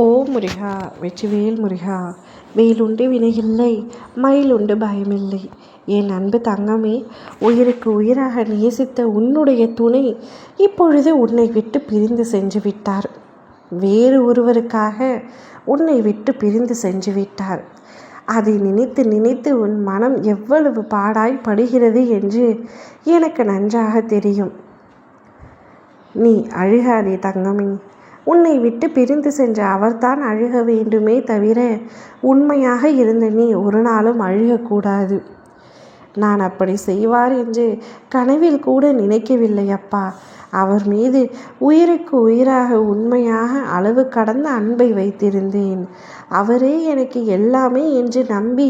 ஓ முருகா, வெற்றிவேல் முருகா. வேலுண்டு வினையில்லை, மயிலுண்டு பயமில்லை. என் அன்பு தங்கமே, உயிருக்கு உயிராக நேசித்த உன்னுடைய துணை இப்பொழுது உன்னை விட்டு பிரிந்து சென்று விட்டார். வேறு ஒருவருக்காக உன்னை விட்டு பிரிந்து சென்று விட்டார். அதை நினைத்து நினைத்து உன் மனம் எவ்வளவு பாடாய் படுகிறது என்று எனக்கு நன்றாக தெரியும். நீ அழுகாதே தங்கமே. உன்னை விட்டு பிரிந்து சென்ற அவர்தான் அழுக வேண்டுமே தவிர உண்மையாக இருந்த நீ ஒரு நாளும் அழுகக்கூடாது. நான் அப்படி செய்வார் என்று கனவில் கூட நினைக்கவில்லை அப்பா. அவர் மீது உயிருக்கு உயிராக உண்மையாக அளவு கடந்த அன்பை வைத்திருந்தேன். அவரே எனக்கு எல்லாமே என்று நம்பி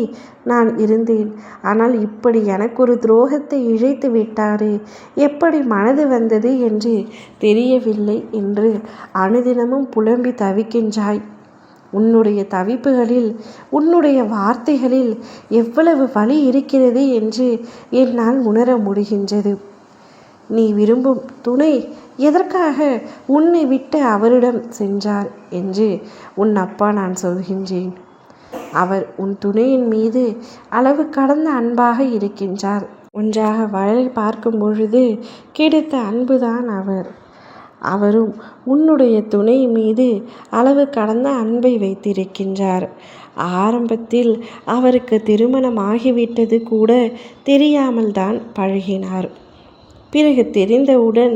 நான் இருந்தேன். ஆனால் இப்படி எனக்கு ஒரு துரோகத்தை இழைத்து விட்டாரே, எப்படி மனது வந்தது என்று தெரியவில்லை என்று அனுதினமும் புலம்பி தவிக்கின்றாய். உன்னுடைய தவிப்புகளில், உன்னுடைய வார்த்தைகளில் எவ்வளவு வலி இருக்கிறது என்று என்னால் உணர முடிகின்றது. நீ விரும்பும் துணை எதற்காக உன்னை விட்டு அவரிடம் சென்றார் என்று உன் அப்பா நான் சொல்கின்றேன். அவர் உன் துணையின் மீது அளவு கடந்த அன்பாக இருக்கின்றார். ஒன்றாக வாழ பார்க்கும் பொழுது கிடைத்த அன்புதான் அவர். அவரும் உன்னுடைய துணை மீது அளவு கடந்த அன்பை வைத்திருக்கின்றார். ஆரம்பத்தில் அவருக்கு திருமணம் ஆகிவிட்டது கூட தெரியாமல் தான் பழகினார். பிறகு தெரிந்தவுடன்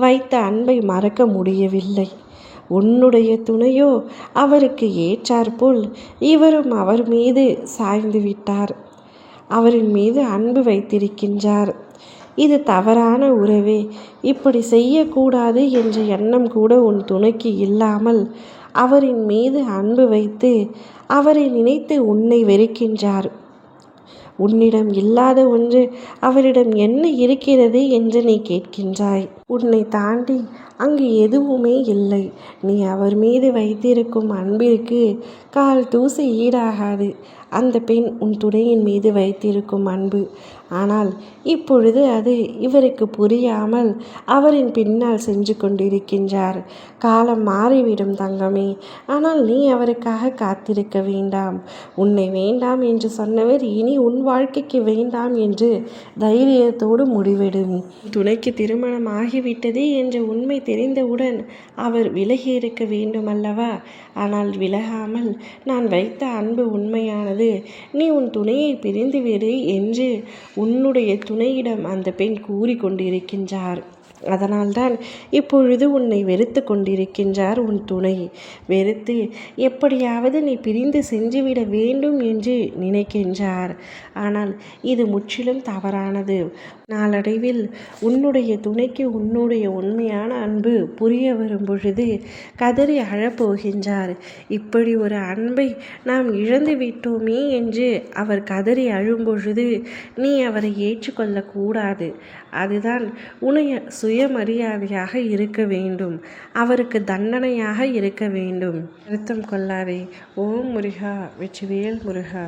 வைத்த அன்பை மறக்க முடியவில்லை. உன்னுடைய துணையோ அவருக்கு ஏற்றாற்போல் இவரும் அவர் மீது சாய்ந்து விட்டார். அவரின் மீது அன்பு வைத்திருக்கின்றார். இது தவறான உறவே. இப்படி செய்யக்கூடாது என்ற எண்ணம் கூட உன் துணைக்கு இல்லாமல் அவரின் மீது அன்பு வைத்து அவரை நினைத்து உன்னை வெறுக்கின்றார். உன்னிடம் இல்லாத ஒன்று அவரிடம் என்ன இருக்கிறது என்று நீ கேட்கின்றாய். உன்னை தாண்டி அங்கு எதுவுமே இல்லை. நீ அவர் மீது வைத்திருக்கும் அன்பிற்கு கால் தூசி ஈடாகாது அந்த பெண் உன் துணையின் மீது வைத்திருக்கும் அன்பு. ஆனால் இப்பொழுது அது இவருக்கு புரியாமல் அவரின் பின்னால் சென்று கொண்டிருக்கின்றார். காலம் மாறிவிடும் தங்கமே. ஆனால் நீ அவருக்காக காத்திருக்க வேண்டாம். உன்னை வேண்டாம் என்று சொன்னவர் இனி உன் வாழ்க்கைக்கு வேண்டாம் என்று தைரியத்தோடு முடிவெடும். துணைக்கு திருமணம் ஆகிவிட்டது என்ற உண்மை தெரிந்தவுடன் அவர் விலகி இருக்க வேண்டும் அல்லவா? ஆனால் விலகாமல் நான் வைத்த அன்பு உண்மையானது, நீ உன் துணையை பிரிந்துவிடு என்று உன்னுடைய துணையிடம் அந்த பெண் கூறிக்கொண்டிருக்கின்றார். அதனால்தான் இப்பொழுது உன்னை வெறுத்து கொண்டிருக்கின்றார் உன் துணை. வெறுத்து எப்படியாவது நீ பிரிந்து சென்றுவிட வேண்டும் என்று நினைக்கின்றார். ஆனால் இது முற்றிலும் தவறானது. நாளடைவில் உன்னுடைய துணைக்கு உன்னுடைய உண்மையான அன்பு புரிய வரும் பொழுது கதறி அழப்போகின்றார். இப்படி ஒரு அன்பை நாம் இழந்து விட்டோமே என்று அவர் கதறி அழும்பொழுது நீ அவரை ஏற்றுக்கொள்ளக்கூடாது. அதுதான் உன்னுடைய சுயமரியாதையாக இருக்க வேண்டும். அவருக்கு தண்டனையாக இருக்க வேண்டும். வருத்தம் கொள்ளாதே. ஓம் முருகா, வெற்றிவேல் முருகா.